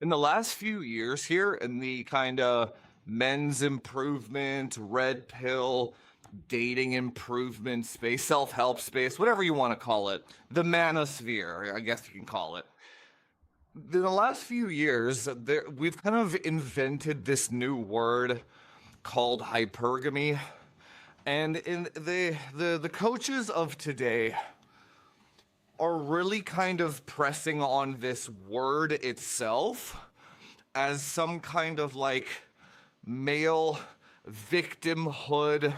In the last few years here in the kind of men's improvement, red pill, dating improvement space, self-help space, whatever you want to call it, the manosphere, I guess you can call it. In the last few years, we've kind of invented this new word called hypergamy. And in the coaches of today are really kind of pressing on this word itself as some kind of like male victimhood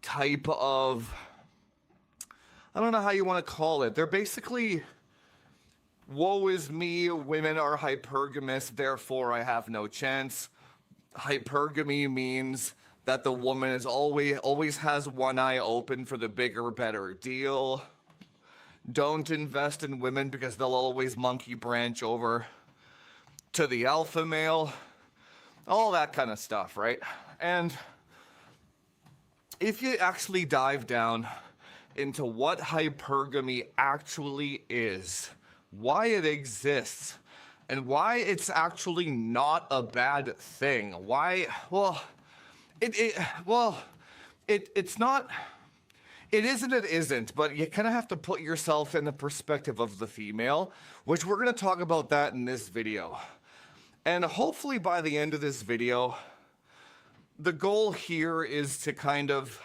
type of, I don't know how you want to call it. They're basically, woe is me, women are hypergamous, therefore I have no chance. Hypergamy means that the woman is always has one eye open for the bigger, better deal. Don't invest in women because they'll always monkey branch over to the alpha male. All that kind of stuff, right? And if you actually dive down into what hypergamy actually is, why it exists, and why it's actually not a bad thing. Why? Well, it's not. It isn't. It isn't. But you kind of have to put yourself in the perspective of the female, which we're going to talk about that in this video. And hopefully by the end of this video, the goal here is to kind of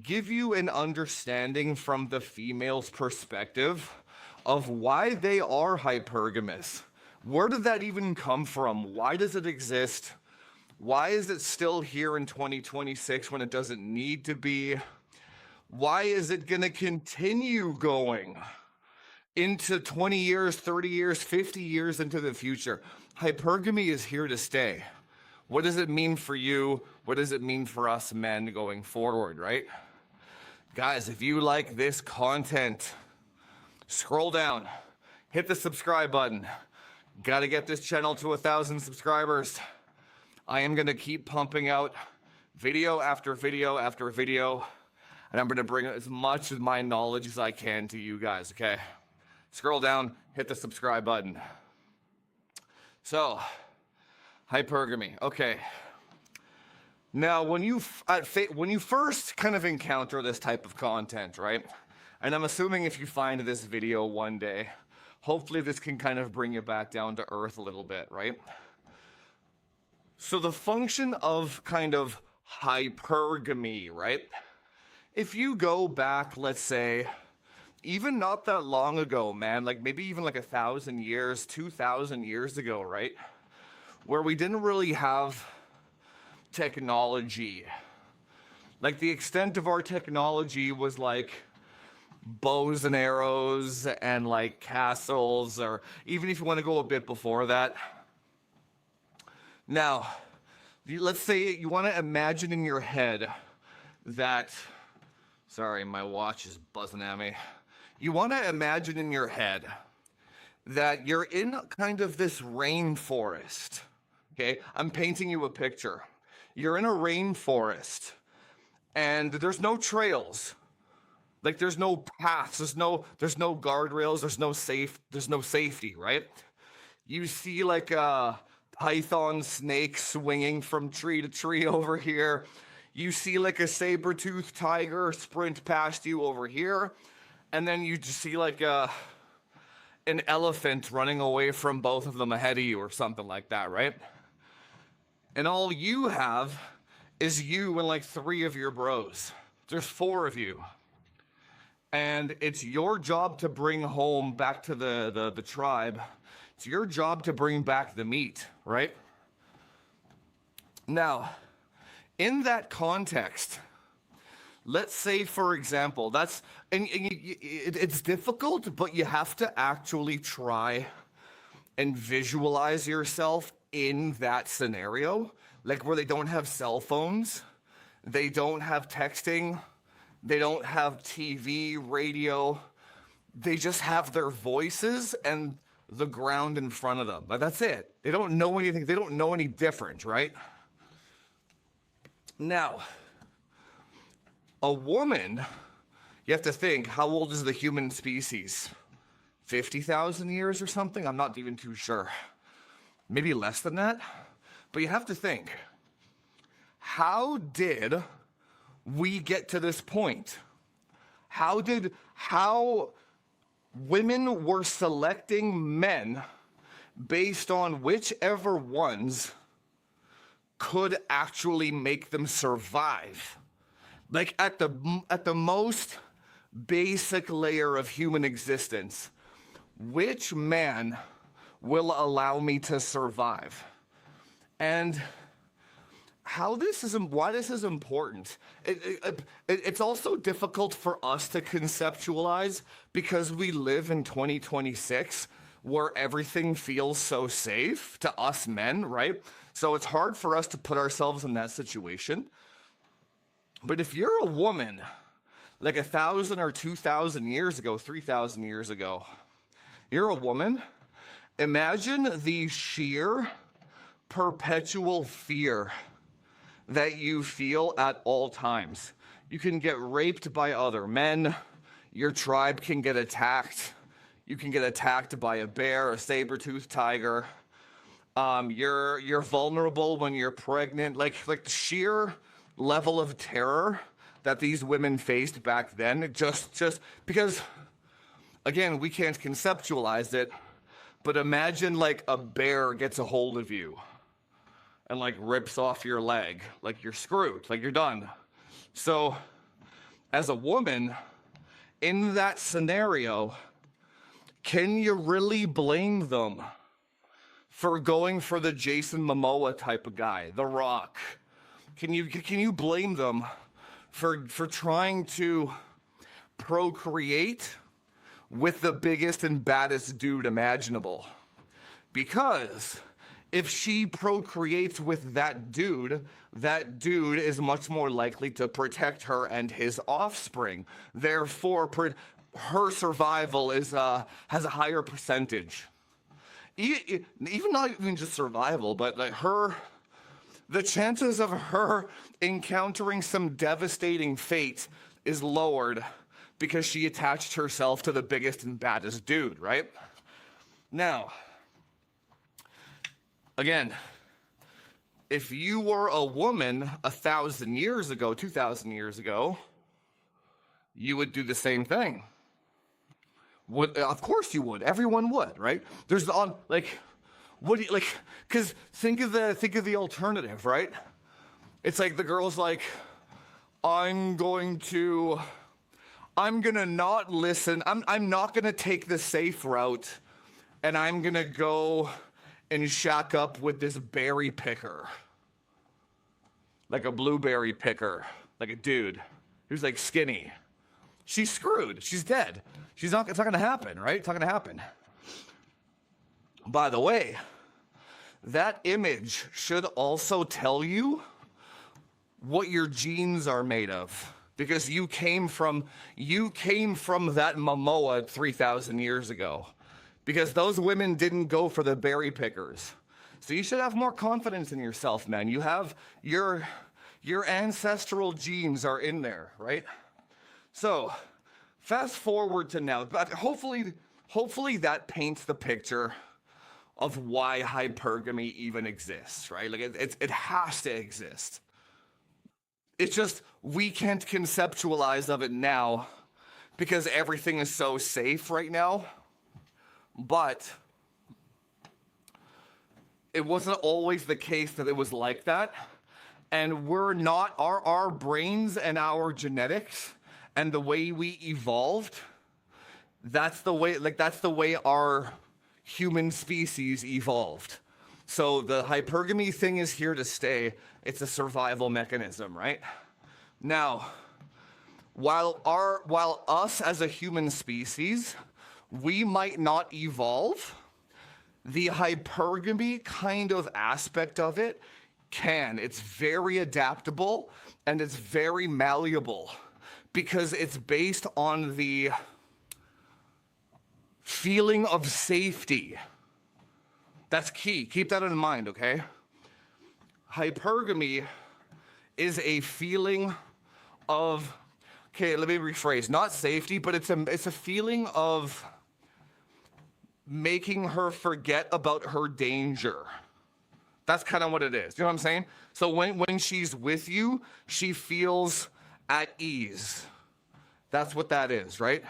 give you an understanding from the female's perspective of why they are hypergamous. Where did that even come from? Why does it exist? Why is it still here in 2026 when it doesn't need to be? Why is it going to continue going into 20 years, 30 years, 50 years into the future? Hypergamy is here to stay. What does it mean for you? What does it mean for us men going forward, right? Guys, if you like this content, scroll down, hit the subscribe button. Got to get this channel to 1,000 subscribers. I am going to keep pumping out video after video after video, and I'm going to bring as much of my knowledge as I can to you guys, okay? Scroll down, hit the subscribe button. So, hypergamy, okay. Now, when you first kind of encounter this type of content, right? And I'm assuming if you find this video one day, hopefully this can kind of bring you back down to earth a little bit, right? So the function of kind of hypergamy, right? If you go back, let's say, even not that long ago, man, like maybe even like 1,000 years, 2,000 years ago, right? Where we didn't really have technology. Like the extent of our technology was like bows and arrows and like castles, or even if you want to go a bit before that. Now, let's say you want to imagine in your head that, sorry, my watch is buzzing at me. You want to imagine in your head that you're in kind of this rainforest, okay? I'm painting you a picture. You're in a rainforest and there's no trails. Like there's no paths, there's no guardrails, there's no safety, right? You see like a python snake swinging from tree to tree over here. You see like a saber-toothed tiger sprint past you over here. And then you just see like an elephant running away from both of them ahead of you or something like that, right? And all you have is you and like 3 of your bros. There's 4 of you. And it's your job to bring home back to the tribe. It's your job to bring back the meat, right? Now, in that context, let's say, for example, it's difficult, but you have to actually try and visualize yourself in that scenario, like where they don't have cell phones, they don't have texting, they don't have TV, radio, they just have their voices and the ground in front of them. But that's it. They don't know anything. They don't know any different, right? Now, a woman, you have to think, how old is the human species? 50,000 years or something? I'm not even too sure. maybe less than that. But you have to think, how did we get to this point? How women were selecting men based on whichever ones could actually make them survive. Like at the most basic layer of human existence, which man will allow me to survive? And why this is important. It's also difficult for us to conceptualize because we live in 2026 where everything feels so safe to us men, right? So it's hard for us to put ourselves in that situation. But if you're a woman, like 1,000 or 2,000 years ago, 3,000 years ago, you're a woman, imagine the sheer perpetual fear that you feel at all times. You can get raped by other men. Your tribe can get attacked. You can get attacked by a bear, a saber-toothed tiger. You're vulnerable when you're pregnant. Like the sheer level of terror that these women faced back then, just because, again, we can't conceptualize it, but imagine like a bear gets a hold of you and like rips off your leg, like you're screwed, like you're done. So as a woman in that scenario, can you really blame them for going for the Jason Momoa type of guy, The Rock? Can you blame them for trying to procreate with the biggest and baddest dude imaginable? Because if she procreates with that dude is much more likely to protect her and his offspring. Therefore, her survival has a higher percentage. Even not even just survival, but like the chances of her encountering some devastating fate is lowered because she attached herself to the biggest and baddest dude, right? Now, again, if you were a woman 1,000 years ago, 2,000 years ago, you would do the same thing. Of course you would. Everyone would, right? There's because think of the alternative, right? It's like the girl's like, I'm gonna not listen. I'm not gonna take the safe route, and I'm gonna go and shack up with this berry picker, like a blueberry picker, like a dude who's like skinny. She's screwed. She's dead. It's not gonna happen, right? It's not gonna happen. By the way, that image should also tell you what your genes are made of, because you came from that Momoa 3,000 years ago, because those women didn't go for the berry pickers. So you should have more confidence in yourself, man. You have your ancestral genes are in there, right? So fast forward to now, but hopefully that paints the picture of why hypergamy even exists, right? Like it has to exist. It's just we can't conceptualize of it now because everything is so safe right now. But it wasn't always the case that it was like that. And we're not, our brains and our genetics and the way we evolved, that's the way our human species evolved. So the hypergamy thing is here to stay. It's a survival mechanism, right? Now, while us as a human species, we might not evolve, the hypergamy kind of aspect of it can. It's very adaptable and it's very malleable because it's based on the feeling of safety. That's key. Keep that in mind, okay? Hypergamy is a feeling of, okay, let me rephrase, not safety, but it's a feeling of making her forget about her danger. That's kind of what it is. You know what I'm saying? So when she's with you, she feels at ease. That's what that is, right?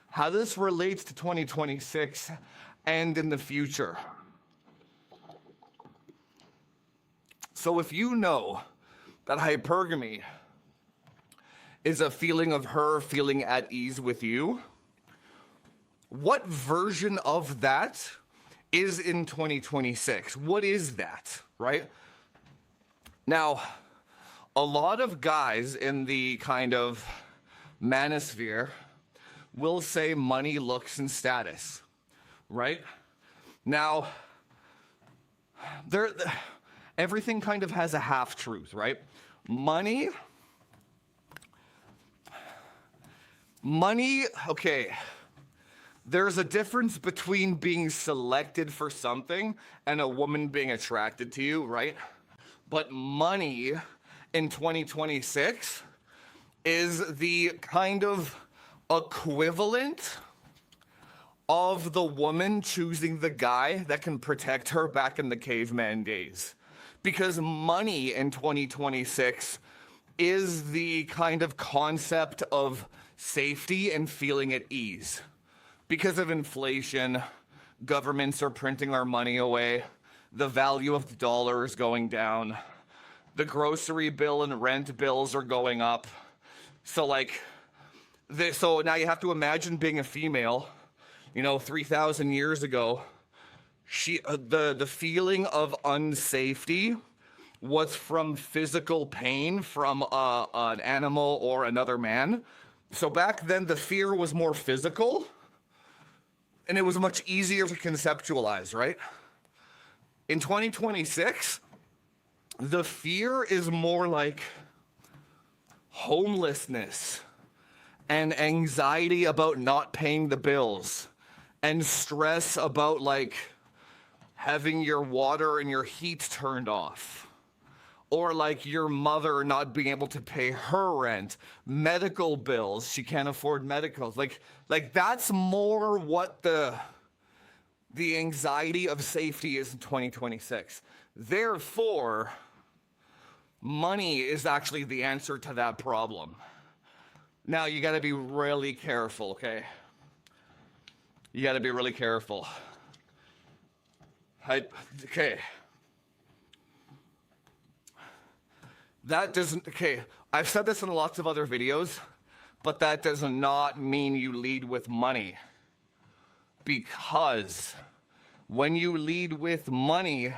How this relates to 2026 and in the future. So if you know that hypergamy is a feeling of her feeling at ease with you, what version of that is in 2026? What is that, right? Now, a lot of guys in the kind of manosphere will say money, looks, and status, right? Now, everything kind of has a half-truth, right? Money, okay. There's a difference between being selected for something and a woman being attracted to you, right? But money in 2026 is the kind of equivalent of the woman choosing the guy that can protect her back in the caveman days. Because money in 2026 is the kind of concept of safety and feeling at ease. Because of inflation, governments are printing our money away. The value of the dollar is going down. The grocery bill and rent bills are going up. So so now you have to imagine being a female, 3,000 years ago. The feeling of unsafety was from physical pain from an animal or another man. So back then the fear was more physical. And it was much easier to conceptualize, right? In 2026, the fear is more like homelessness and anxiety about not paying the bills and stress about having your water and your heat turned off. Or your mother not being able to pay her rent, medical bills, she can't afford medicals. That's more what the anxiety of safety is in 2026. Therefore, money is actually the answer to that problem. Now, you gotta be really careful, okay? You gotta be really careful. Okay. I've said this in lots of other videos, but that does not mean you lead with money. Because when you lead with money,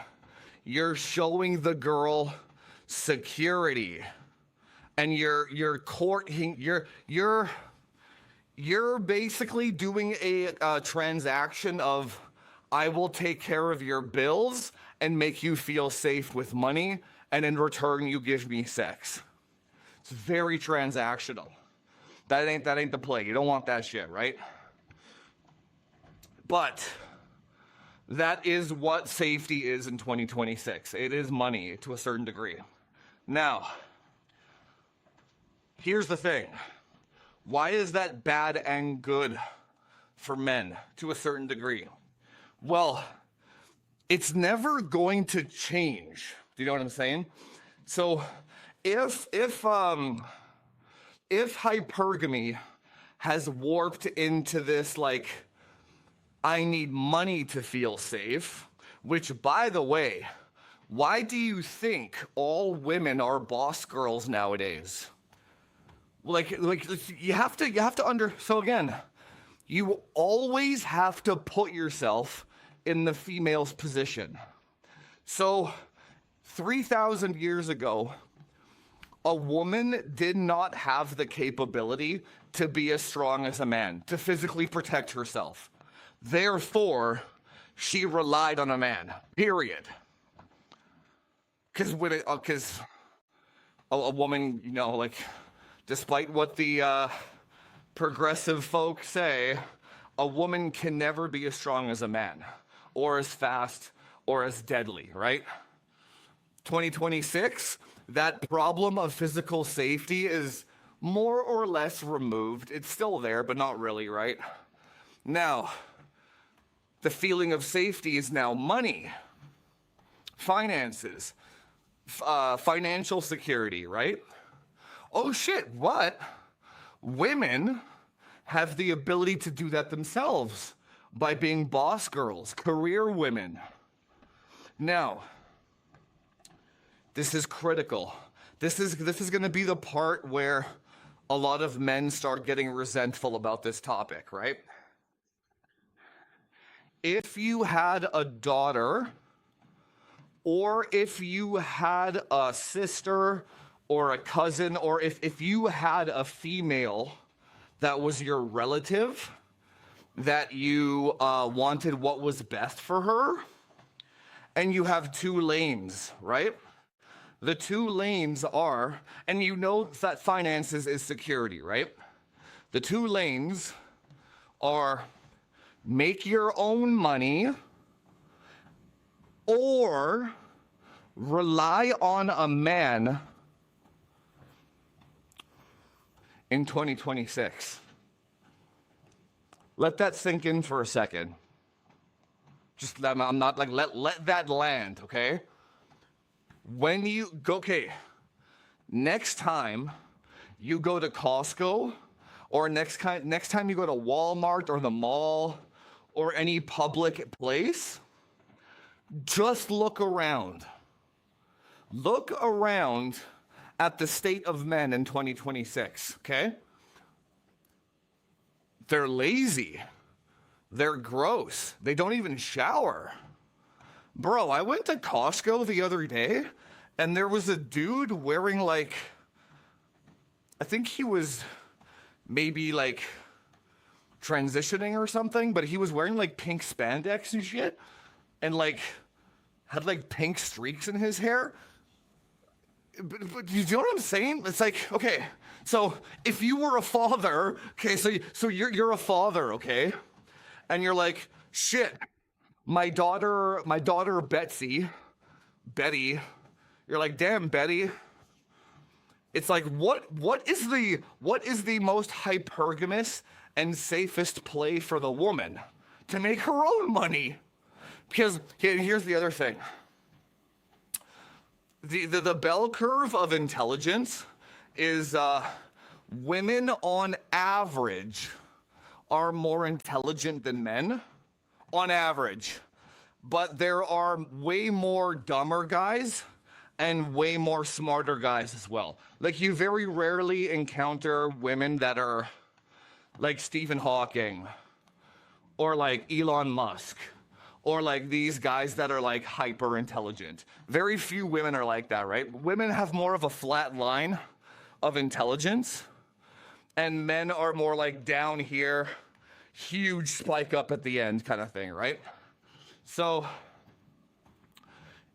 you're showing the girl security. And you're courting, you're basically doing a transaction of, I will take care of your bills and make you feel safe with money, and in return you give me sex. It's very transactional. That ain't the play. You don't want that shit, right? But that is what safety is in 2026. It is money to a certain degree. Now, here's the thing. Why is that bad and good for men to a certain degree? Well, it's never going to change. Do you know what I'm saying? So if hypergamy has warped into this I need money to feel safe, which, by the way, why do you think all women are boss girls nowadays? You have to so again, you always have to put yourself in the female's position. So 3,000 years ago, a woman did not have the capability to be as strong as a man, to physically protect herself. Therefore, she relied on a man, period. Because a woman, despite what the progressive folk say, a woman can never be as strong as a man, or as fast, or as deadly, right? 2026, that problem of physical safety is more or less removed. It's still there, but not really, right? Now, The feeling of safety is now money, finances, financial security, right? Oh shit, what? Women have the ability to do that themselves by being boss girls, career women. Now, this is critical. This is going to be the part where a lot of men start getting resentful about this topic, right? If you had a daughter, or if you had a sister or a cousin, or if you had a female that was your relative, that you wanted what was best for her, and you have two lanes, right? The two lanes are, and you know that finances is security, right? The two lanes are make your own money or rely on a man in 2026. Let that sink in for a second. Just, I'm not like, let that land, okay? When you go, okay, next time you go to Costco, or next time you go to Walmart or the mall or any public place, just look around. Look around at the state of men in 2026, okay? They're lazy. They're gross. They don't even shower. Bro, I went to Costco the other day, and there was a dude wearing like, I think he was maybe like transitioning or something, but he was wearing like pink spandex and shit, and like had like pink streaks in his hair. But you know what I'm saying? It's like, okay, so if you were a father, okay, so you're a father, okay, and you're like, shit, my daughter Betty, you're like, damn, Betty. It's like, what is the most hypergamous and safest play for the woman? To make her own money. Because here's the other thing. The bell curve of intelligence is women on average are more intelligent than men, on average. But there are way more dumber guys and way more smarter guys as well. Like, you very rarely encounter women that are like Stephen Hawking or like Elon Musk or like these guys that are like hyper intelligent. Very few women are like that, right? Women have more of a flat line of intelligence, and men are more like down here, huge spike up at the end kind of thing, right? So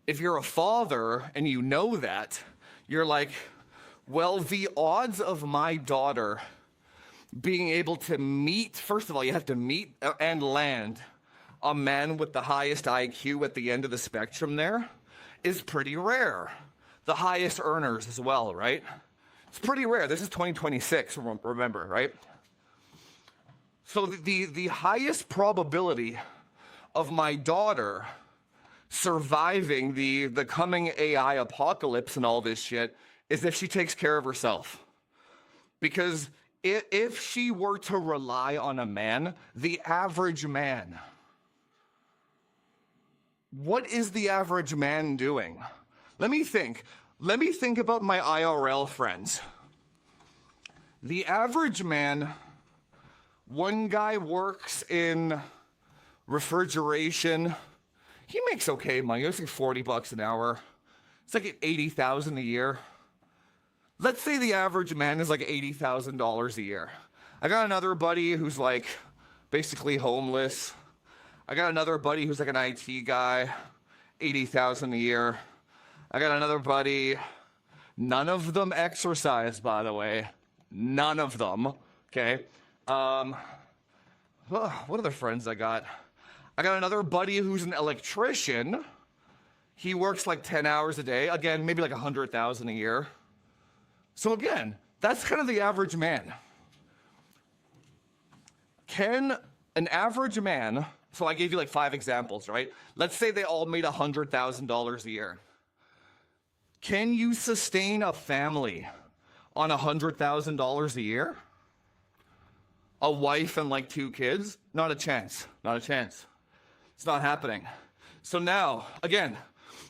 if you're a father and you know that, you're like, well, the odds of my daughter being able to meet, first of all, you have to meet and land a man with the highest IQ at the end of the spectrum there is pretty rare. The highest earners as well, right? It's pretty rare. This is 2026, remember, right? So the highest probability of my daughter surviving the coming AI apocalypse and all this shit is if she takes care of herself. Because if she were to rely on a man, the average man, what is the average man doing? Let me think about my IRL friends. The average man, one guy works in refrigeration. He makes okay money. It's like $40 an hour. It's like 80,000 a year. Let's say the average man is like $80,000 a year. I got another buddy who's like basically homeless. I got another buddy who's like an IT guy, 80,000 a year. I got another buddy, none of them exercise, by the way. None of them, okay? What other friends I got? I got another buddy who's an electrician. He works like 10 hours a day. Again, maybe like 100,000 a year. So again, that's kind of the average man. Can an average man So I gave you like 5 examples, right? Let's say they all made $100,000 a year. Can you sustain a family on $100,000 a year? A wife and like 2 kids? Not a chance. Not a chance. It's not happening. So now, again,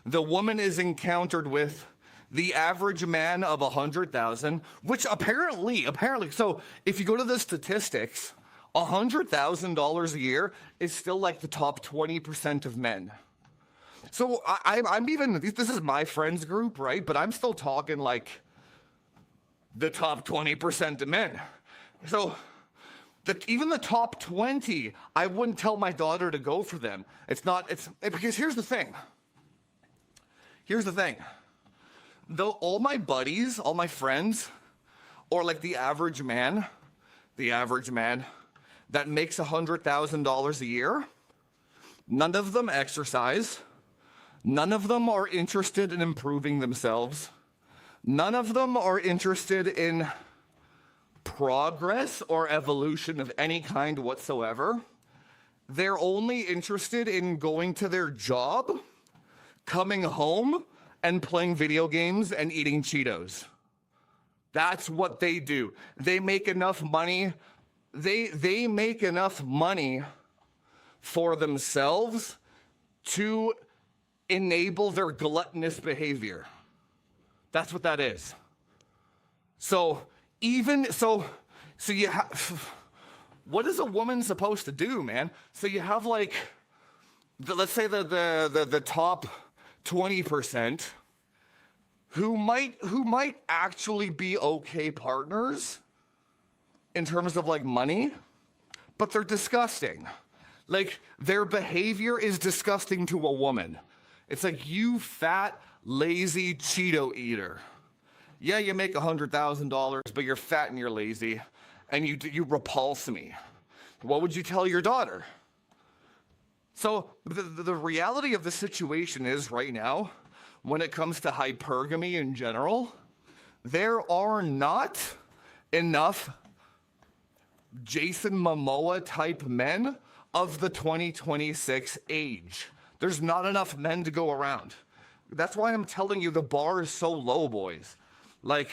the woman is encountered with the average man of 100,000, which apparently, so if you go to the statistics, $100,000 a year is still like the top 20% of men. So I'm even, this is my friends group, right? But I'm still talking like the top 20% of men. So even the top 20, I wouldn't tell my daughter to go for them. Because here's the thing. Though all my buddies, all my friends, or like the average man that makes $100,000 a year, none of them exercise. None of them are interested in improving themselves. None of them are interested in progress or evolution of any kind whatsoever. They're only interested in going to their job, coming home, and playing video games and eating Cheetos. That's what they do. They make enough money. They make enough money for themselves to enable their gluttonous behavior. That's what that is. So you have, what is a woman supposed to do, man? So you have like, let's say the top 20% who might actually be okay partners in terms of like money, but they're disgusting. Like their behavior is disgusting to a woman. It's like, you fat, lazy Cheeto eater. Yeah, you make $100,000, but you're fat and you're lazy, and you repulse me. What would you tell your daughter? So the reality of the situation is right now, when it comes to hypergamy in general, there are not enough Jason Momoa type men of the 2026 age. There's not enough men to go around. That's why I'm telling you the bar is so low, boys. Like,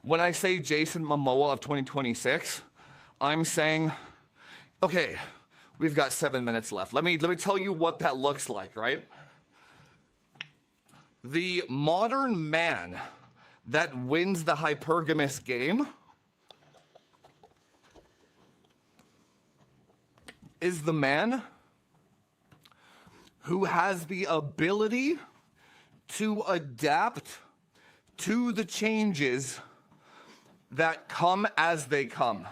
when I say Jason Momoa of 2026, I'm saying, okay, we've got 7 minutes left. Let me tell you what that looks like, right? The modern man that wins the hypergamous game is the man who has the ability to adapt to the changes that come as they come.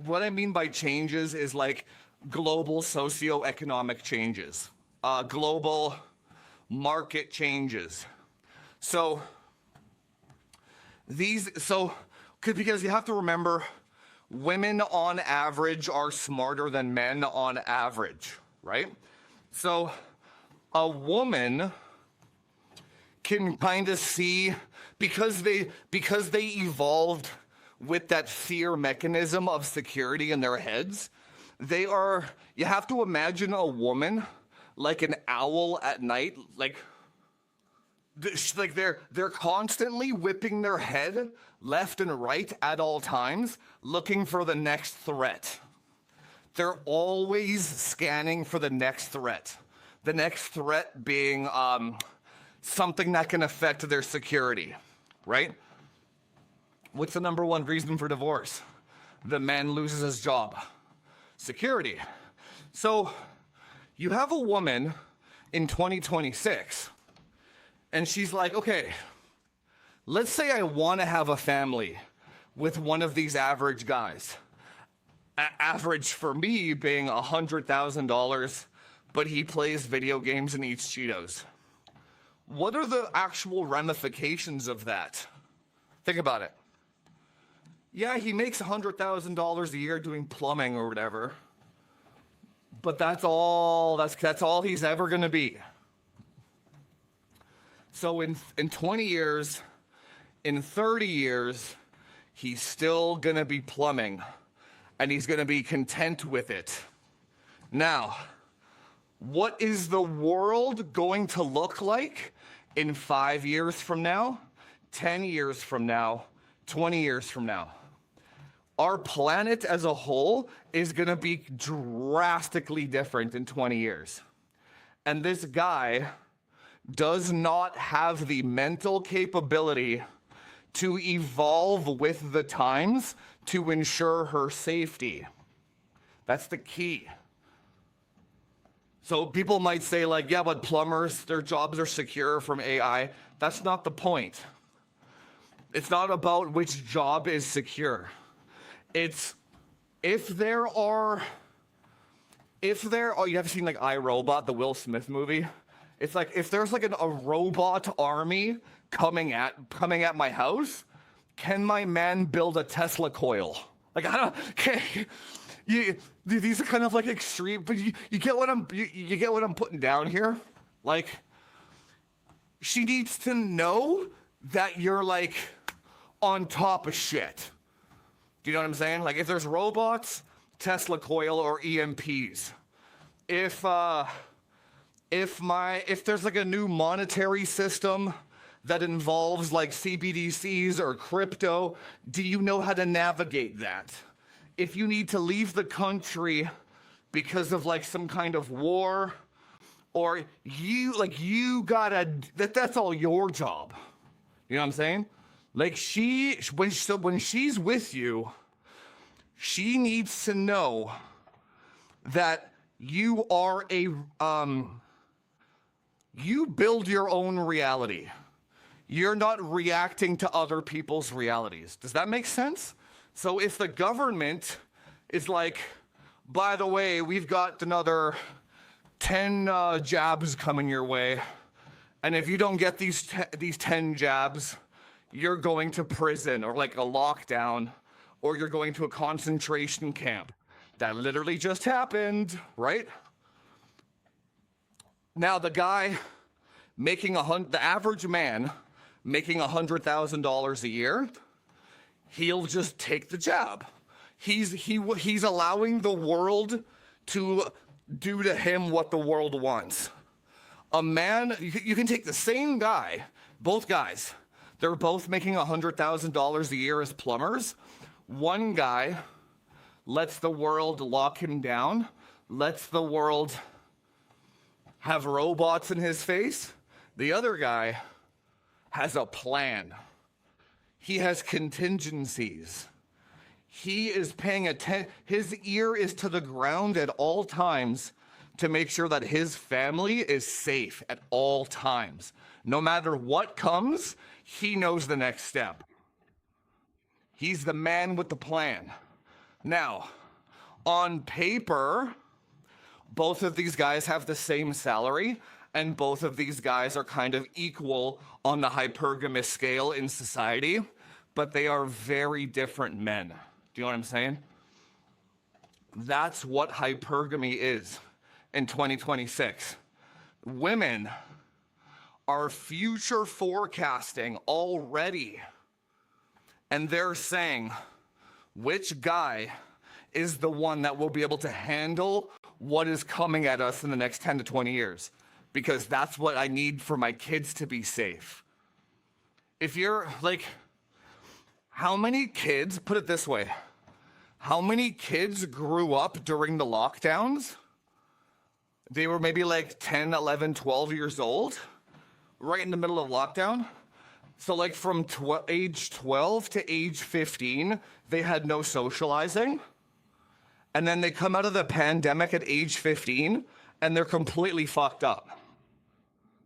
What I mean by changes is like global socioeconomic changes, global market changes. Because you have to remember, women on average are smarter than men on average, right? So a woman can kind of see, because they evolved with that fear mechanism of security in their heads, you have to imagine a woman like an owl at night, like they're constantly whipping their head left and right at all times, looking for the next threat. They're always scanning for the next threat. The next threat being something that can affect their security, right? What's the number one reason for divorce? The man loses his job. Security. So you have a woman in 2026, and she's like, okay, let's say I want to have a family with one of these average guys. Average for me being $100,000, but he plays video games and eats Cheetos. What are the actual ramifications of that? Think about it. Yeah, he makes $100,000 a year doing plumbing or whatever, but that's all he's ever gonna be. So in 20 years, in 30 years, he's still gonna be plumbing and he's going to be content with it. Now, what is the world going to look like in 5 years from now, 10 years from now, 20 years from now? Our planet as a whole is going to be drastically different in 20 years. And this guy does not have the mental capability to evolve with the times to ensure her safety. That's the key. So people might say, like, yeah, but plumbers, their jobs are secure from AI. That's not the point. It's not about which job is secure. It's if there are, you have seen like iRobot, the Will Smith movie? It's like, if there's like a robot army coming at my house, can my man build a Tesla coil? Like, I don't, these are kind of like extreme, but you get what you get what I'm putting down here? Like, she needs to know that you're like on top of shit. Do you know what I'm saying? Like, if there's robots, Tesla coil or EMPs. If there's like a new monetary system that involves like CBDCs or crypto, do you know how to navigate that? If you need to leave the country because of like some kind of war, or you gotta, that's all your job. You know what I'm saying? Like, when she's with you, she needs to know that you are you build your own reality. You're not reacting to other people's realities. Does that make sense? So if the government is like, by the way, we've got another 10 jabs coming your way, and if you don't get these 10 jabs, you're going to prison or like a lockdown, or you're going to a concentration camp. That literally just happened, right? Now the guy making the average man making $100,000 a year, he'll just take the jab. He's allowing the world to do to him what the world wants. A man, you can take the same guy, both guys, they're both making $100,000 a year as plumbers. One guy lets the world lock him down, lets the world have robots in his face. The other guy has a plan. He has contingencies. He is paying attention. His ear is to the ground at all times to make sure that his family is safe at all times. No matter what comes, he knows the next step. He's the man with the plan. Now, on paper, both of these guys have the same salary, and both of these guys are kind of equal on the hypergamous scale in society, but they are very different men. Do you know what I'm saying? That's what hypergamy is in 2026. Women are future forecasting already, and they're saying, which guy is the one that will be able to handle what is coming at us in the next 10 to 20 years? Because that's what I need for my kids to be safe. If you're like, how many kids, put it this way, how many kids grew up during the lockdowns? They were maybe like 10, 11, 12 years old, right in the middle of lockdown. So like from age 12 to age 15, they had no socializing. And then they come out of the pandemic at age 15 and they're completely fucked up.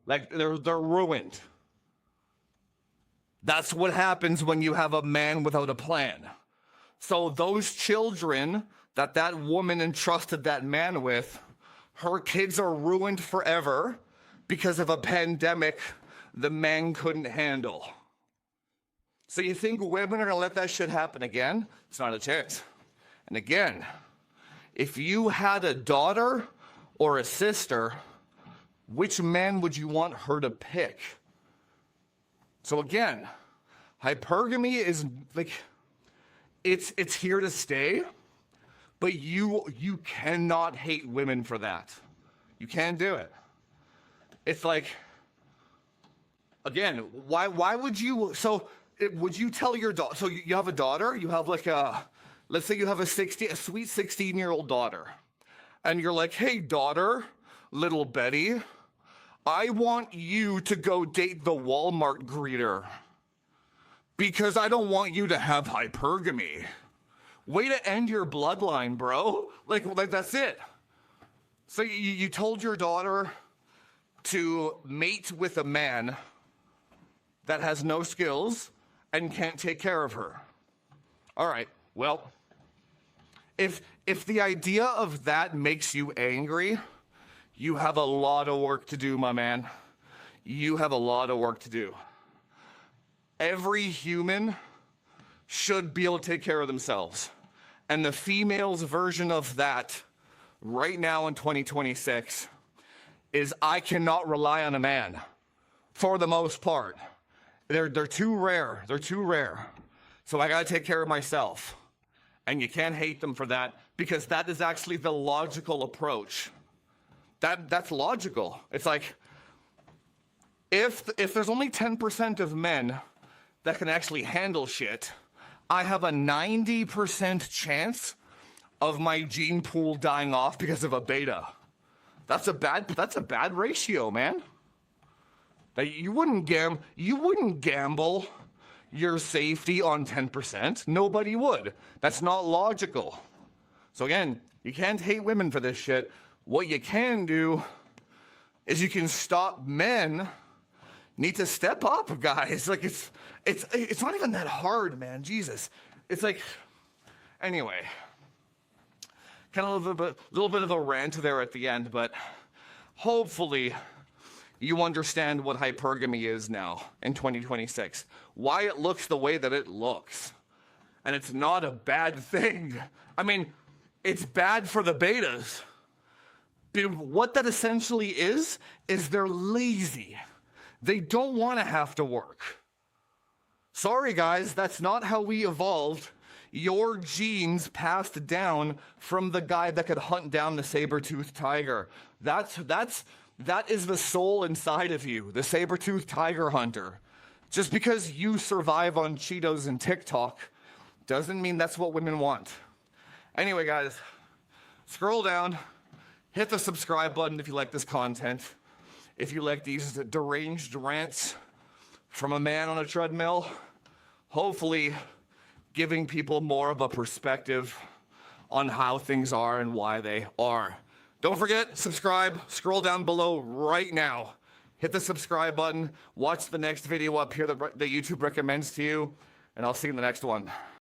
Like they're ruined. That's what happens when you have a man without a plan. So those children that woman entrusted that man with, her kids are ruined forever because of a pandemic the man couldn't handle. So you think women are gonna let that shit happen again? It's not a chance. And again, if you had a daughter or a sister, which man would you want her to pick? So again, hypergamy is like, it's here to stay, But you cannot hate women for that. You can't do it. It's like, again, why would you, would you tell your daughter, so you have a daughter, you have like let's say you have a sweet 16-year-old daughter, and you're like, hey daughter, little Betty, I want you to go date the Walmart greeter because I don't want you to have hypergamy. Way to end your bloodline, bro. Like that's it. So you told your daughter to mate with a man that has no skills and can't take care of her. All right, well, if the idea of that makes you angry, you have a lot of work to do, my man. You have a lot of work to do. Every human should be able to take care of themselves. And the female's version of that right now in 2026 is I cannot rely on a man for the most part. They're too rare. They're too rare. So I gotta take care of myself. And you can't hate them for that because that is actually the logical approach. That's logical. It's like if there's only 10% of men that can actually handle shit, I have a 90% chance of my gene pool dying off because of a beta. That's a bad ratio, man. That you wouldn't gamble your safety on 10%. Nobody would. That's not logical. So again, you can't hate women for this shit. What you can do is you can stop men need to step up, guys. Like it's not even that hard, man. Jesus. It's like, anyway, kind of a little bit of a rant there at the end, but hopefully you understand what hypergamy is now in 2026, why it looks the way that it looks. And it's not a bad thing. I mean, it's bad for the betas. But what that essentially is they're lazy. They don't want to have to work. Sorry, guys, that's not how we evolved. Your genes passed down from the guy that could hunt down the saber-toothed tiger. That is the soul inside of you, the saber-toothed tiger hunter. Just because you survive on Cheetos and TikTok doesn't mean that's what women want. Anyway, guys, scroll down, hit the subscribe button if you like this content. If you like these deranged rants from a man on a treadmill, hopefully giving people more of a perspective on how things are and why they are. Don't forget, subscribe, scroll down below right now. Hit the subscribe button, watch the next video up here that YouTube recommends to you, and I'll see you in the next one.